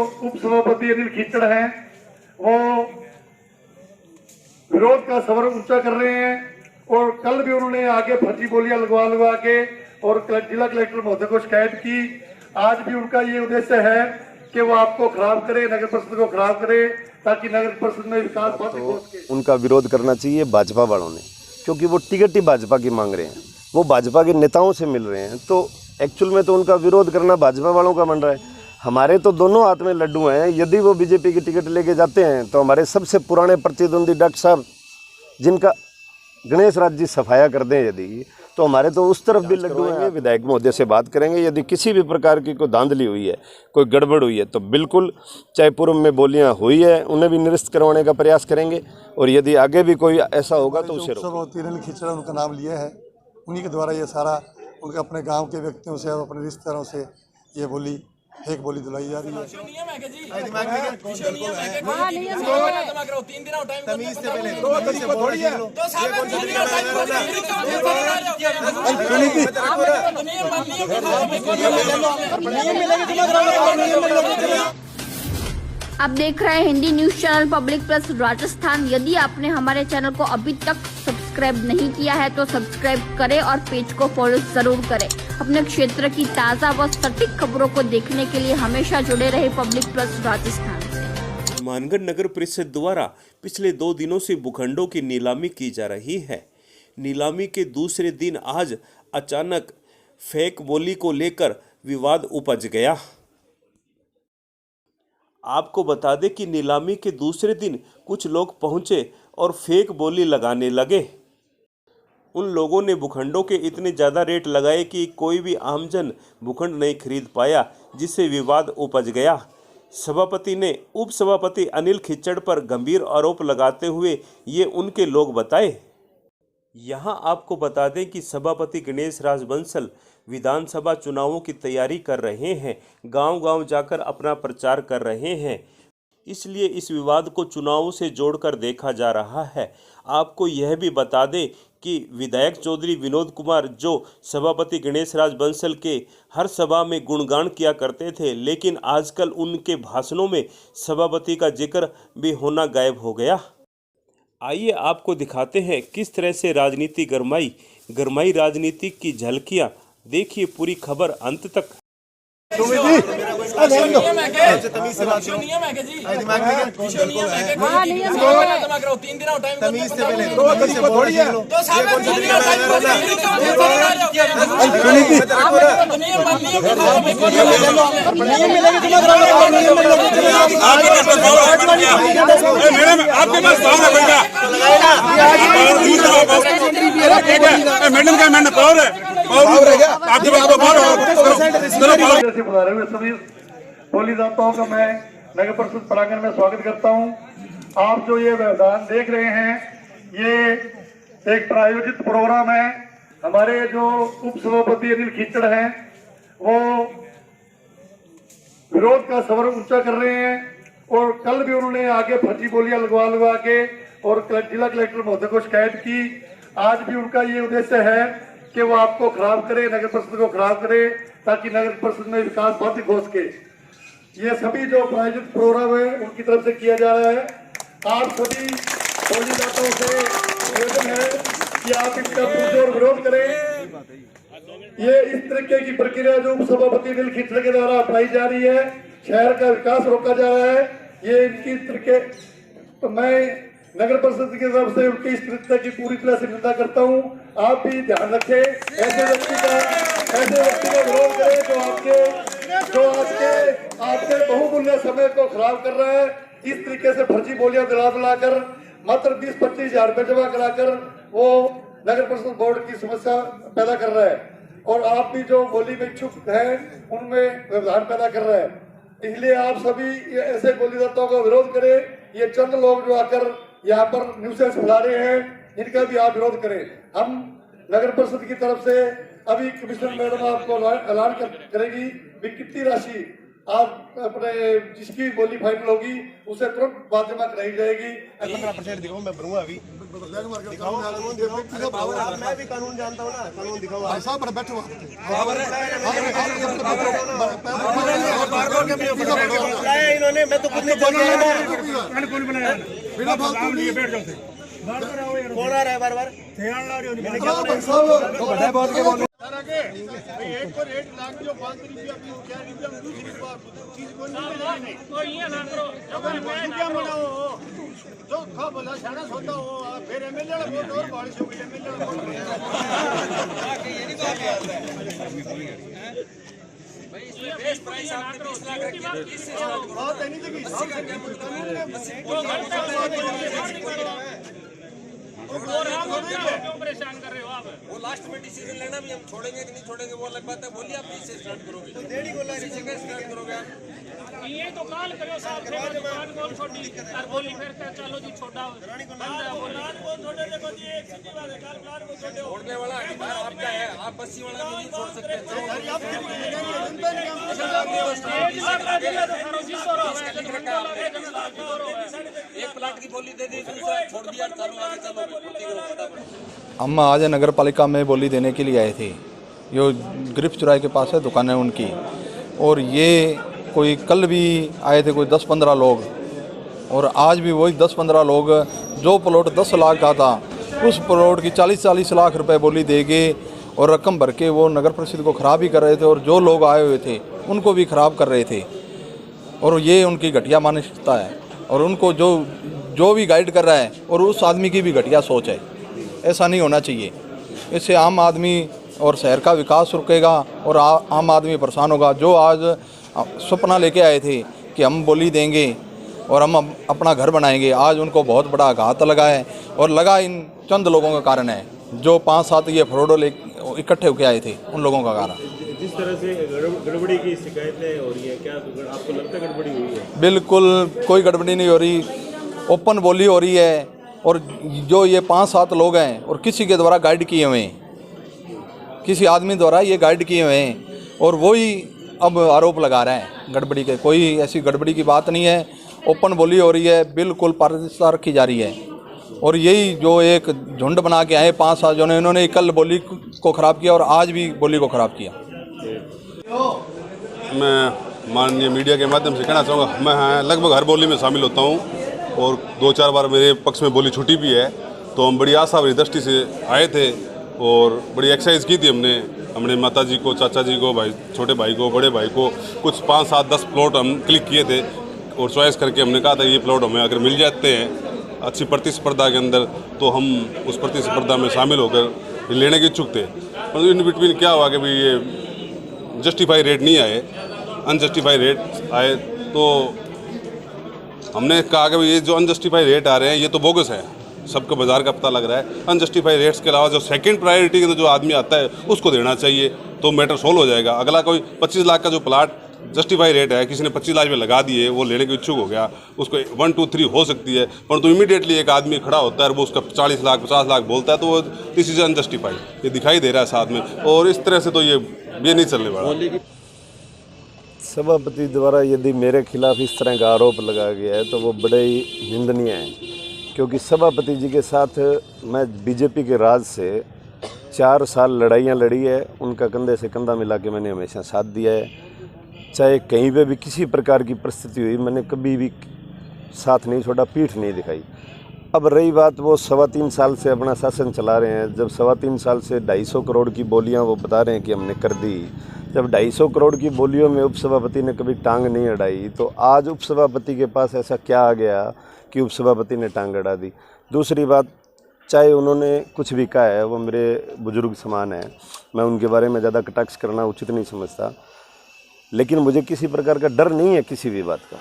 उप सभापति अनिल खीचड़ हैं वो विरोध का स्वर ऊंचा कर रहे हैं और कल भी उन्होंने आगे फर्जी बोलियां लगवा के और जिला कलेक्टर महोदय को शिकायत की। आज भी उनका ये उद्देश्य है कि वो आपको खराब करे, नगर परिषद को खराब करे, ताकि नगर परिषद में विकास बाधित हो सके। उनका विरोध करना चाहिए भाजपा वालों ने, क्योंकि वो टिकट ही भाजपा की मांग रहे हैं, वो भाजपा के नेताओं से मिल रहे हैं। तो एक्चुअल में तो उनका विरोध करना भाजपा वालों का बन रहा है। हमारे तो दोनों हाथ में लड्डू हैं। यदि वो बीजेपी की टिकट लेके जाते हैं तो हमारे सबसे पुराने प्रतिद्वंदी डॉक्टर साहब, जिनका गणेश राज जी सफाया कर दें यदि, तो हमारे तो उस तरफ भी लड्डू हैं। विधायक महोदय से बात करेंगे, यदि किसी भी प्रकार की कोई धांधली हुई है, कोई गड़बड़ हुई है, तो बिल्कुल चाहे पूर्व में बोलियां हुई है उन्हें भी निरस्त करवाने का प्रयास करेंगे। और यदि आगे भी कोई ऐसा होगा तो उसे रोकेंगे। अनिल खीचड़ उनका नाम लिया है, उन्हीं के द्वारा ये सारा उनके अपने गांव के व्यक्तियों से और अपने रिश्तेदारों से ये बोली एक बोली दिलाई जा रही है। आप देख रहे हैं Hindi news channel public plus Rajasthan. यदि आपने हमारे चैनल को अभी तक सब्सक्राइब नहीं किया है तो सब्सक्राइब करें और पेज को फॉलो जरूर करें। अपने क्षेत्र की ताज़ा व सटीक खबरों को देखने के लिए हमेशा जुड़े रहे पब्लिक प्लस राजस्थान से। मानगढ़ नगर परिषद द्वारा पिछले 2 दिनों से भूखंडों की नीलामी की जा रही है। नीलामी के दूसरे दिन आज अचानक फेक बोली को लेकर विवाद उपज गया। आपको बता दें कि नीलामी के दूसरे दिन कुछ लोग पहुंचे और फेक बोली लगाने लगे। उन लोगों ने भूखंडों के इतने ज़्यादा रेट लगाए कि कोई भी आमजन भूखंड नहीं खरीद पाया, जिससे विवाद उपज गया। सभापति ने उप सभापति अनिल खीचड़ पर गंभीर आरोप लगाते हुए ये उनके लोग बताए। यहाँ आपको बता दें कि सभापति गणेश राज बंसल विधानसभा चुनावों की तैयारी कर रहे हैं, गांव-गांव जाकर अपना प्रचार कर रहे हैं, इसलिए इस विवाद को चुनावों से जोड़कर देखा जा रहा है। आपको यह भी बता दें कि विधायक चौधरी विनोद कुमार, जो सभापति गणेश राज बंसल के हर सभा में गुणगान किया करते थे, लेकिन आजकल उनके भाषणों में सभापति का जिक्र भी होना गायब हो गया। आइए आपको दिखाते हैं किस तरह से राजनीति गरमाई राजनीति की झलकियां। देखिए पूरी खबर अंत तक। मैडम का मैंने पावर है, आपके पास जैसे बुला रहे सभी बोलीदाताओं का मैं नगर परिषद प्रांगण में स्वागत करता हूं। आप जो ये व्यवधान देख रहे हैं, ये एक प्रायोजित प्रोग्राम है। हमारे जो उप सभापति अनिल खीचड़ हैं वो विरोध का स्वर ऊंचा कर रहे हैं और कल भी उन्होंने आगे फर्जी बोलियां लगवा के और जिला कलेक्टर महोदय को शिकायत की। आज भी उनका ये उद्देश्य है कि वो आपको खराब करे, नगर परिषद को खराब करे, ताकि नगर परिषद में विकास बाधित हो सके। ये सभी जो प्रायोजित प्रोग्राम है उनकी तरफ से किया जा रहा है। आप सभी बोलीदाताओं से निवेदन है कि आप इसका पुरजोर विरोध करें। ये इस तरीके की प्रक्रिया जो उप सभापति अनिल खीचड़ के द्वारा अपनाई जा रही है, शहर का विकास रोका जा रहा है, ये इनकी तरीके, तो मैं नगर परिषद की तरफ से उनकी इस कृत्य की पूरी तरह से निंदा करता हूं। आप भी ध्यान रखें, ऐसे व्यक्ति का विरोध करें जो आपके बहुमूल्य समय को खराब कर रहा है। इस तरीके से फर्जी बोलियां दिलाकर मात्र 20-25 हजार रुपए जमा कराकर वो नगर परिषद बोर्ड की समस्या पैदा कर रहा है और आप भी जो बोली में इच्छुक हैं उनमें व्यवधान पैदा कर रहा है। इसलिए आप सभी ऐसे बोलीदाताओं का विरोध करें। ये चंद लोग जो आकर यहाँ पर न्यूसेंस फैला रहे हैं, इनका भी आप विरोध करें। हम नगर परिषद की तरफ से अभी कमिश्नर मैडम आपको ऐलान करेगी भी कितनी राशि आप अपने जिसकी बोली फाइनल होगी उसे तुरंत बाद जमा कराई जाएगी। 15% दिखाओ, मैं भरूंगा अभी। मैं भी कानून जानता हूँ ना, कानून दिखाओ। बैठो मैंने मैं तो खुद नहीं चल गया कौन बनाया बिना फालतू लिए बैठ जाओ बार-बार आओ यार कौन आ रहा है बार-बार ध्यान ला रहे हो मैंने क्या बोला एक को रेट लाख जो 5 रुपया की क्या रुपया दूसरी चीज को नहीं तो ये ना करो क्या बनाओ जो खा भला सारा सोता हो फिर एमएलए बहुत और 250 के एमएलए भाई इसमें बेस्ट प्राइस आपने 20 लाख रखी है 20 से बात है नहीं देखी क्यों परेशान कर रहे हो आप? वो लास्ट में डिसीजन लेना भी हम छोड़ेंगे कि नहीं छोड़ेंगे वो अलग बात है। बोलिए आप 20 से स्टार्ट करोगे तो डेढ़ी बोला है से कैसे स्टार्ट करोगे आप? ये तो काल करो साहब से दुकान खोल छोटी और बोली फिर चलो जी छोटा बंद है वो प्लान को छोटे देखो जी एक सीधी बात है काल प्लान को छोटे छोड़ने वाला अधिकार आपका है आप बस्सी वाला भी नहीं छोड़ सकते एक प्लाट की बोली दे दी दूसरा छोड़ दिया चलो आगे चलो हम आज नगर पालिका में बोली देने के लिए आए थे। यो गिरफ्त चौराहे के पास है दुकान है उनकी, और ये कोई कल भी आए थे कोई 10-15 लोग, और आज भी वही 10-15 लोग जो प्लॉट 10 लाख का था उस प्लॉट की 40-40 लाख रुपए बोली देके और रकम भर के वो नगर परिषद को ख़राब ही कर रहे थे, और जो लोग आए हुए थे उनको भी ख़राब कर रहे थे। और ये उनकी घटिया मानसिकता है, और उनको जो भी गाइड कर रहा है और उस आदमी की भी घटिया सोच है। ऐसा नहीं होना चाहिए। इससे आम आदमी और शहर का विकास रुकेगा और आम आदमी परेशान होगा। जो आज सपना लेके आए थे कि हम बोली देंगे और हम अपना घर बनाएंगे, आज उनको बहुत बड़ा आघात लगा है, और लगा इन चंद लोगों का कारण है जो 5-7 ये फ्रॉड इकट्ठे होकर आए थे, उन लोगों का कारण। जिस तरह से गड़बड़ी की शिकायतें हो रही है, क्या आपको लगता है गड़बड़ी हुई है? बिल्कुल कोई गड़बड़ी नहीं हो रही, ओपन बोली हो रही है, और जो ये 5-7 लोग हैं और किसी के द्वारा गाइड किए हुए हैं, किसी आदमी द्वारा ये गाइड किए हुए हैं, और वही अब आरोप लगा रहे हैं गड़बड़ी के। कोई ऐसी गड़बड़ी की बात नहीं है, ओपन बोली हो रही है, बिल्कुल पारदर्शिता रखी जा रही है। और यही जो एक झुंड बना के आए 5-7 जो इन्होंने कल बोली को ख़राब किया और आज भी बोली को ख़राब किया। मैं माननीय मीडिया के माध्यम से कहना चाहूँगा, मैं लगभग हर बोली में शामिल होता हूँ और 2-4 बार मेरे पक्ष में बोली छुट्टी भी है। तो हम बड़ी आशा भरी दृष्टि से आए थे और बड़ी एक्सरसाइज की थी हमने माता जी को, चाचा जी को, भाई, छोटे भाई को, बड़े भाई को, कुछ 5-7-10 प्लॉट हम क्लिक किए थे और चॉइस करके हमने कहा था ये प्लॉट हमें अगर मिल जाते हैं अच्छी प्रतिस्पर्धा के अंदर तो हम उस प्रतिस्पर्धा में शामिल होकर लेने के इच्छुक थे। पर इन बिटवीन क्या हुआ कि भाई ये जस्टिफाई रेट नहीं आए, अनजस्टिफाई रेट आए, तो हमने कहा कि ये जो अनजस्टिफाई रेट आ रहे हैं ये तो बोगस है, सबको बाजार का पता लग रहा है। अनजस्टिफाई रेट्स के अलावा जो सेकंड प्रायोरिटी के जो आदमी आता है उसको देना चाहिए तो मैटर सोल्व हो जाएगा। अगला कोई 25 लाख का जो प्लाट जस्टिफाई रेट है, किसी ने 25 लाख में लगा दिए, वो लेने के इच्छुक हो गया, उसको 1, 2, 3 हो सकती है, परंतु इमीडिएटली एक आदमी खड़ा होता है और वो उसका 40 लाख 50 लाख बोलता है, तो वो दिस इज अनजस्टिफाई, ये दिखाई दे रहा है साथ में। और इस तरह से तो ये नहीं चलने वाला। सभापति द्वारा यदि मेरे खिलाफ इस तरह का आरोप लगाया गया है तो वो बड़े ही निंदनीय है, क्योंकि सभापति जी के साथ मैं बीजेपी के राज से 4 साल लड़ाइयाँ लड़ी है, उनका कंधे से कंधा मिला के मैंने हमेशा साथ दिया है। चाहे कहीं पे भी किसी प्रकार की परिस्थिति हुई मैंने कभी भी साथ नहीं छोड़ा, पीठ नहीं दिखाई। अब रही बात, वो 3.25 साल से अपना शासन चला रहे हैं। जब 3.25 साल से 250 करोड़ की बोलियां वो बता रहे हैं कि हमने कर दी, जब 250 करोड़ की बोलियों में उपसभापति ने कभी टांग नहीं अड़ाई, तो आज उपसभापति के पास ऐसा क्या आ गया कि उपसभापति ने टांग अड़ा दी। दूसरी बात, चाहे उन्होंने कुछ भी कहा है, वो मेरे बुजुर्ग समान है, मैं उनके बारे में ज़्यादा कटाक्ष करना उचित नहीं समझता, लेकिन मुझे किसी प्रकार का डर नहीं है किसी भी बात का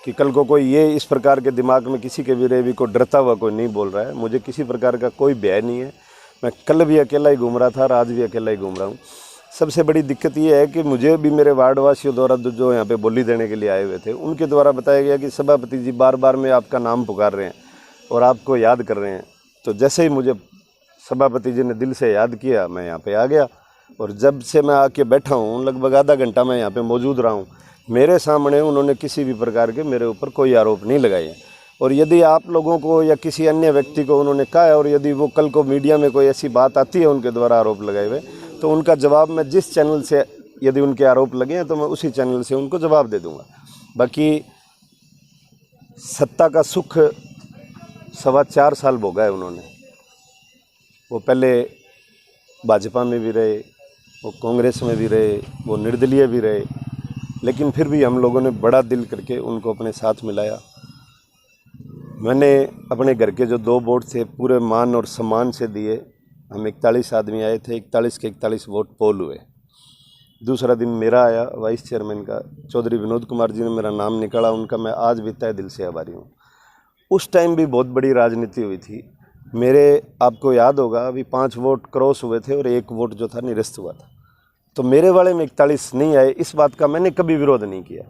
कि कल को कोई ये इस प्रकार के दिमाग में किसी के भी को डरता हुआ कोई नहीं बोल रहा है। मुझे किसी प्रकार का कोई भय नहीं है। मैं कल भी अकेला ही घूम रहा था और आज भी अकेला ही घूम रहा हूँ। सबसे बड़ी दिक्कत ये है कि मुझे भी मेरे वार्डवासियों द्वारा जो यहाँ पे बोली देने के लिए आए हुए थे, उनके द्वारा बताया गया कि सभापति जी बार बार में आपका नाम पुकार रहे हैं और आपको याद कर रहे हैं। तो जैसे ही मुझे सभापति जी ने दिल से याद किया, मैं यहाँ पे आ गया और जब से मैं आके बैठा हूँ लगभग आधा घंटा मैं यहाँ पे मौजूद रहा हूँ। मेरे सामने उन्होंने किसी भी प्रकार के मेरे ऊपर कोई आरोप नहीं लगाए हैं। और यदि आप लोगों को या किसी अन्य व्यक्ति को उन्होंने कहा है और यदि वो कल को मीडिया में कोई ऐसी बात आती है उनके द्वारा आरोप लगाए हुए, तो उनका जवाब मैं जिस चैनल से यदि उनके आरोप लगे हैं तो मैं उसी चैनल से उनको जवाब दे दूँगा। बाकी सत्ता का सुख 4.25 साल भोगा है उन्होंने। वो पहले भाजपा में भी रहे, वो कांग्रेस में भी रहे, वो निर्दलीय भी रहे, लेकिन फिर भी हम लोगों ने बड़ा दिल करके उनको अपने साथ मिलाया। मैंने अपने घर के जो 2 वोट थे पूरे मान और सम्मान से दिए। हम 41 आदमी आए थे, 41 के 41 वोट पोल हुए। दूसरा दिन मेरा आया वाइस चेयरमैन का, चौधरी विनोद कुमार जी ने मेरा नाम निकाला, उनका मैं आज भी तहे दिल से आभारी हूँ। उस टाइम भी बहुत बड़ी राजनीति हुई थी। मेरे आपको याद होगा अभी 5 वोट क्रॉस हुए थे और 1 वोट जो था निरस्त हुआ था। तो मेरे वाले में 41 नहीं आए, इस बात का मैंने कभी विरोध नहीं किया।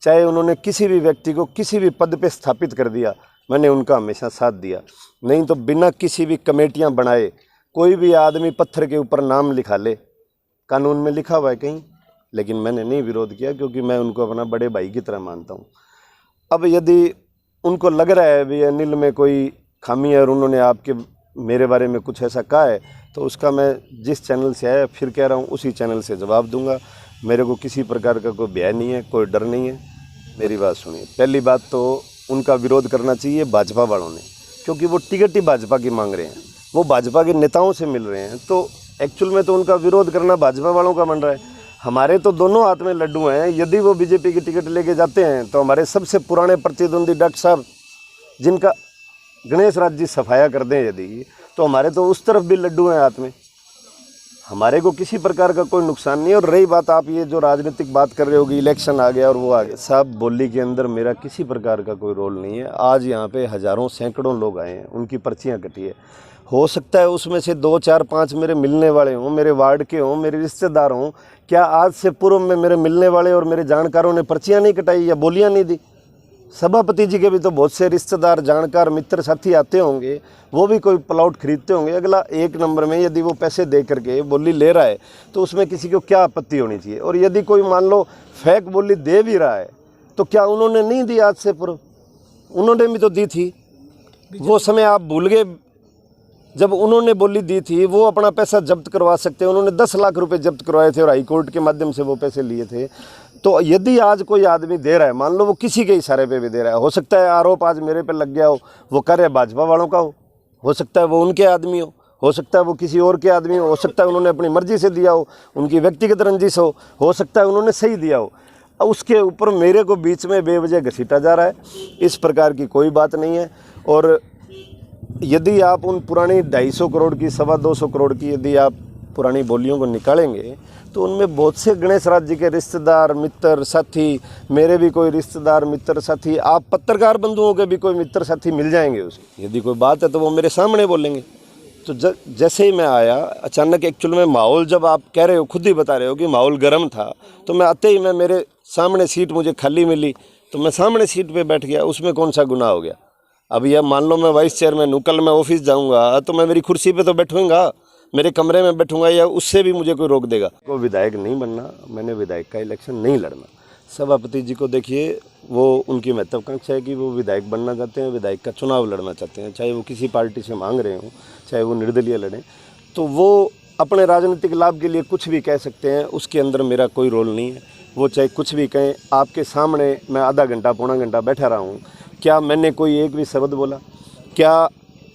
चाहे उन्होंने किसी भी व्यक्ति को किसी भी पद पे स्थापित कर दिया, मैंने उनका हमेशा साथ दिया। नहीं तो बिना किसी भी कमेटियां बनाए कोई भी आदमी पत्थर के ऊपर नाम लिखा ले, कानून में लिखा हुआ है कहीं, लेकिन मैंने नहीं विरोध किया क्योंकि मैं उनको अपना बड़े भाई की तरह मानता हूँ। अब यदि उनको लग रहा है भी अनिल में कोई खामी है और उन्होंने आपके मेरे बारे में कुछ ऐसा कहा है, तो उसका मैं जिस चैनल से आया फिर कह रहा हूँ उसी चैनल से जवाब दूंगा। मेरे को किसी प्रकार का कोई भय नहीं है, कोई डर नहीं है। मेरी बात सुनिए, पहली बात तो उनका विरोध करना चाहिए भाजपा वालों ने, क्योंकि वो टिकट ही भाजपा की मांग रहे हैं, वो भाजपा के नेताओं से मिल रहे हैं। तो एक्चुअल में तो उनका विरोध करना भाजपा वालों का बन रहा है। हमारे तो दोनों हाथ में लड्डू हैं। यदि वो बीजेपी की टिकट लेके जाते हैं तो हमारे सबसे पुराने प्रतिद्वंदी डॉक्टर साहब, जिनका गणेश राज जी सफाया कर दें यदि, तो हमारे तो उस तरफ भी लड्डू हैं हाथ में। हमारे को किसी प्रकार का कोई नुकसान नहीं है। और रही बात आप ये जो राजनीतिक बात कर रहे हो कि इलेक्शन आ गया और वो आ गया, साहब बोली के अंदर मेरा किसी प्रकार का कोई रोल नहीं है। आज यहाँ पे हज़ारों सैकड़ों लोग आए हैं, उनकी पर्चियाँ कटी है। हो सकता है उसमें से 2, 4, 5 मेरे मिलने वाले हों, मेरे वार्ड के हों, मेरे रिश्तेदार हों। क्या आज से पूर्व में मेरे मिलने वाले और मेरे जानकारों ने पर्चियाँ नहीं कटाई या बोलियाँ नहीं दी? सभापति जी के भी तो बहुत से रिश्तेदार, जानकार, मित्र, साथी आते होंगे, वो भी कोई प्लॉट खरीदते होंगे। अगला 1 नंबर में यदि वो पैसे दे करके बोली ले रहा है तो उसमें किसी को क्या आपत्ति होनी चाहिए? और यदि कोई मान लो फेक बोली दे भी रहा है तो क्या उन्होंने नहीं दी आज से पूर्व? उन्होंने भी तो दी थी। वो समय आप भूल गए जब उन्होंने बोली दी थी। वो अपना पैसा जब्त करवा सकते हैं। उन्होंने 10 लाख रुपए जब्त करवाए थे और हाई कोर्ट के माध्यम से वो पैसे लिए थे। तो यदि आज कोई आदमी दे रहा है, मान लो वो किसी के इशारे पे भी दे रहा है, हो सकता है आरोप आज मेरे पे लग गया हो कार्य भाजपा वालों का हो सकता है वो उनके आदमी हो सकता है वो किसी और के आदमी हो सकता है उन्होंने अपनी मर्जी से दिया उनकी व्यक्तिगत रंजिश हो सकता है उन्होंने सही दिया हो। उसके ऊपर मेरे को बीच में बेवजह घसीटा जा रहा है। इस प्रकार की कोई बात नहीं है। और यदि आप उन पुरानी 250 करोड़ की, 225 करोड़ की यदि आप पुरानी बोलियों को निकालेंगे तो उनमें बहुत से गणेश राज जी के रिश्तेदार, मित्र, साथी, मेरे भी कोई रिश्तेदार, मित्र, साथी, आप पत्रकार बंधुओं के भी कोई मित्र, साथी मिल जाएंगे उसे। यदि कोई बात है तो वो मेरे सामने बोलेंगे। तो जैसे ही मैं आया अचानक, एक्चुअल में माहौल, जब आप कह रहे हो, खुद ही बता रहे हो कि माहौल गर्म था, तो मैं आते ही मेरे सामने सीट मुझे खाली मिली तो मैं सामने सीट पे बैठ गया। उसमें कौन सा गुनाह हो गया? अब यह मान लो मैं वाइस चेयरमैन हूँ, कल मैं ऑफिस जाऊँगा तो मैं मेरी कुर्सी पे तो बैठूँगा, मेरे कमरे में बैठूँगा, या उससे भी मुझे कोई रोक देगा? को विधायक नहीं बनना, मैंने विधायक का इलेक्शन नहीं लड़ना। सभापति जी को देखिए, वो उनकी महत्वाकांक्षा है कि वो विधायक बनना चाहते हैं, विधायक का चुनाव लड़ना चाहते हैं, चाहे वो किसी पार्टी से मांग रहे हों, चाहे वो निर्दलीय लड़ें। तो वो अपने राजनीतिक लाभ के लिए कुछ भी कह सकते हैं, उसके अंदर मेरा कोई रोल नहीं है। वो चाहे कुछ भी कहें। आपके सामने मैं आधा घंटा, पौना घंटा बैठा रहा हूँ, क्या मैंने कोई एक भी शब्द बोला? क्या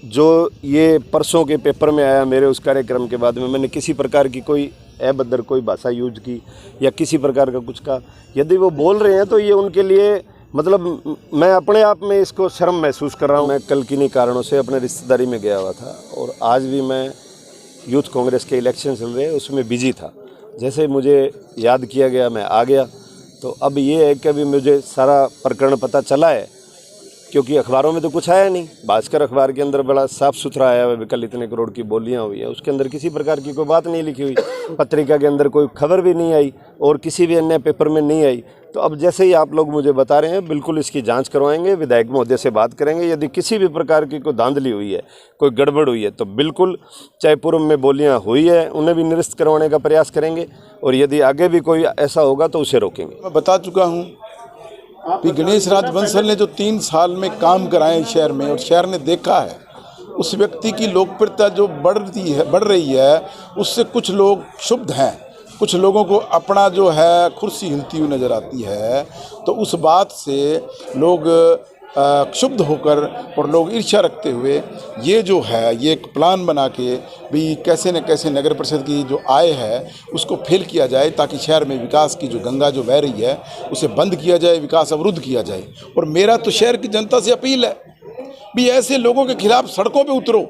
जो ये परसों के पेपर में आया मेरे उस कार्यक्रम के बाद में, मैंने किसी प्रकार की कोई अभद्र कोई भाषा यूज की या किसी प्रकार का कुछ कहा? यदि वो बोल रहे हैं तो ये उनके लिए, मतलब मैं अपने आप में इसको शर्म महसूस कर रहा हूँ। मैं कल किन्हीं कारणों से अपने रिश्तेदारी में गया हुआ था और आज भी मैं यूथ कांग्रेस के इलेक्शन चल रहे हैं उसमें बिजी था। जैसे मुझे याद किया गया मैं आ गया। तो अब ये है कि अभी मुझे सारा प्रकरण पता चला है, क्योंकि अखबारों में तो कुछ आया नहीं। भास्कर अखबार के अंदर बड़ा साफ सुथरा आया है, कल इतने करोड़ की बोलियां हुई है, उसके अंदर किसी प्रकार की कोई बात नहीं लिखी हुई। पत्रिका के अंदर कोई खबर भी नहीं आई और किसी भी अन्य पेपर में नहीं आई। तो अब जैसे ही आप लोग मुझे बता रहे हैं, बिल्कुल इसकी जांच करवाएंगे, विधायक महोदय से बात करेंगे। यदि किसी भी प्रकार की कोई धांधली हुई है, कोई गड़बड़ हुई है, तो बिल्कुल, चाहे पूर्व में बोलियाँ हुई है, उन्हें भी निरस्त करवाने का प्रयास करेंगे। और यदि आगे भी कोई ऐसा होगा तो उसे रोकेंगे। मैं बता चुका हूँ कि गणेश राज बंसल ने जो 3 साल में काम कराए शहर में, और शहर ने देखा है, उस व्यक्ति की लोकप्रियता जो बढ़ रही है, उससे कुछ लोग क्षुब्ध हैं। कुछ लोगों को अपना जो है कुर्सी हिलती हुई नज़र आती है, तो उस बात से लोग क्षुब्ध होकर और लोग ईर्ष्या रखते हुए ये जो है ये एक प्लान बना के भी कैसे न कैसे नगर परिषद की जो आय है उसको फेल किया जाए, ताकि शहर में विकास की जो गंगा जो बह रही है उसे बंद किया जाए, विकास अवरुद्ध किया जाए। और मेरा तो शहर की जनता से अपील है भी ऐसे लोगों के खिलाफ सड़कों पे उतरो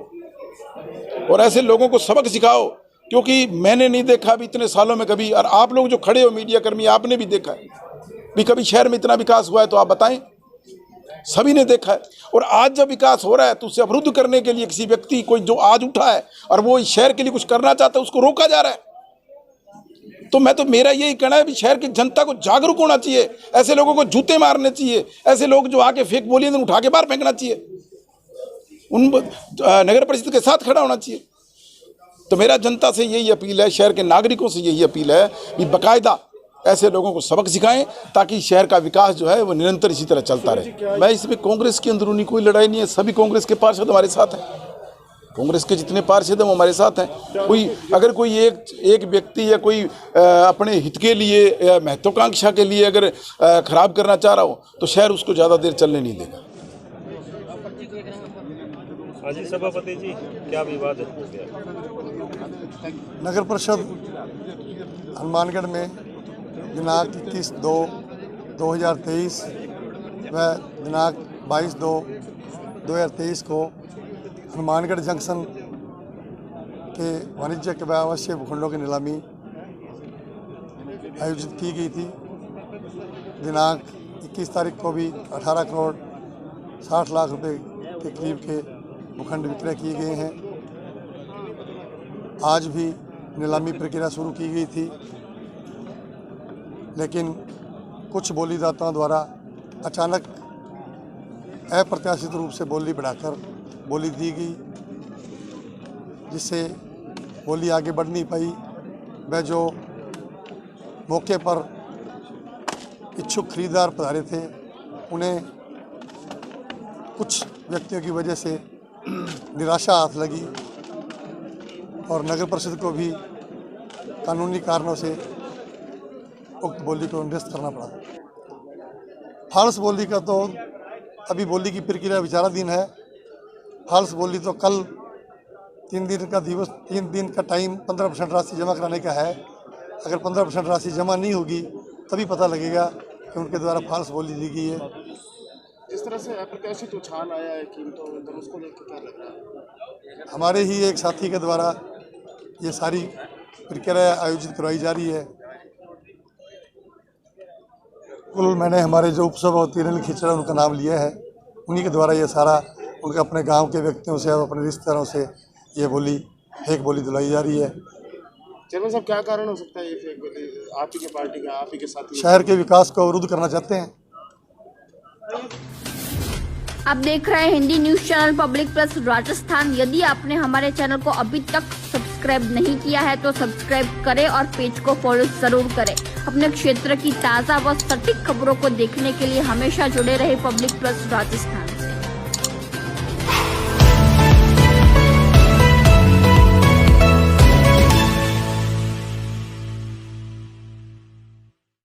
और ऐसे लोगों को सबक सिखाओ, क्योंकि मैंने नहीं देखा अभी इतने सालों में कभी, और आप लोग जो खड़े हो मीडिया कर्मी आपने भी देखा है भी कभी शहर में इतना विकास हुआ है तो आप बताएं, सभी ने देखा है। और आज जब विकास हो रहा है तो उसे अवरुद्ध करने के लिए किसी व्यक्ति कोई जो आज उठा है और वो शहर के लिए कुछ करना चाहता है उसको रोका जा रहा है। तो मैं तो मेरा यही कहना है कि शहर की जनता को जागरूक होना चाहिए, ऐसे लोगों को जूते मारने चाहिए, ऐसे लोग जो आके फेक बोलिए उठा के बाहर फेंकना चाहिए, उन नगर परिषद के साथ खड़ा होना चाहिए। तो मेरा जनता से यही अपील है, शहर के नागरिकों से यही अपील है कि बाकायदा ऐसे लोगों को सबक सिखाएं ताकि शहर का विकास जो है वो निरंतर इसी तरह चलता रहे। मैं इसमें कांग्रेस की अंदरूनी कोई लड़ाई नहीं है, सभी कांग्रेस के पार्षद हमारे साथ हैं, कांग्रेस के जितने पार्षद हैं वो हमारे साथ हैं। कोई अगर कोई एक व्यक्ति या कोई अपने हित के लिए या महत्वाकांक्षा के लिए अगर खराब करना चाह रहा हो तो शहर उसको ज़्यादा देर चलने नहीं देगा। हाजी सभापति जी, क्या विवाद है? नगर परिषद हनुमानगढ़ में दिनांक 21/2/2023 व दिनांक 22/2/2023 को हनुमानगढ़ जंक्शन के वाणिज्यिक व आवासीय भूखंडों की नीलामी आयोजित की गई थी। दिनांक 21 तारीख को भी 18 करोड़ 60 लाख रुपए के करीब के भूखंड विक्रय किए गए हैं। आज भी नीलामी प्रक्रिया शुरू की गई थी, लेकिन कुछ बोलीदाताओं द्वारा अचानक अप्रत्याशित रूप से बोली बढ़ाकर बोली दी गई, जिससे बोली आगे बढ़ नहीं पाई। वह जो मौके पर इच्छुक खरीदार पधारे थे उन्हें कुछ व्यक्तियों की वजह से निराशा हाथ लगी और नगर परिषद को भी कानूनी कारणों से उक्त बोली को निरस्त करना पड़ा। फाल्स बोली का तो अभी बोली की प्रक्रिया विचाराधीन है। फाल्स बोली तो कल 3 दिन का टाइम 15% राशि जमा कराने का है। अगर 15% राशि जमा नहीं होगी तभी पता लगेगा कि उनके द्वारा फाल्स बोली दी गई है। जिस तरह से अप्रत्याशित उछाल आया है कीमतों में, तो उसको देख के क्या लग रहा है? हमारे ही एक साथी के द्वारा ये सारी प्रक्रिया आयोजित करवाई जा रही है। कुल मैंने हमारे जो उपसभापति अनिल खिचड़ा उनका नाम लिया है, उन्हीं के द्वारा ये सारा उनके अपने गांव के व्यक्तियों से और अपने रिश्तेदारों से ये बोली फेक बोली दिलाई जा रही है। चेयरमैन साहब, क्या कारण हो सकता है ये फेक बोली? आप ही के पार्टी का, आप ही के साथी शहर के विकास को अवरुद्ध करना चाहते हैं। आप देख रहे हैं Hindi news channel public plus Rajasthan. यदि आपने हमारे चैनल को अभी तक सब्सक्राइब नहीं किया है तो सब्सक्राइब करें और पेज को फॉलो जरूर करें। अपने क्षेत्र की ताज़ा व सटीक खबरों को देखने के लिए हमेशा जुड़े रहे पब्लिक प्लस राजस्थान।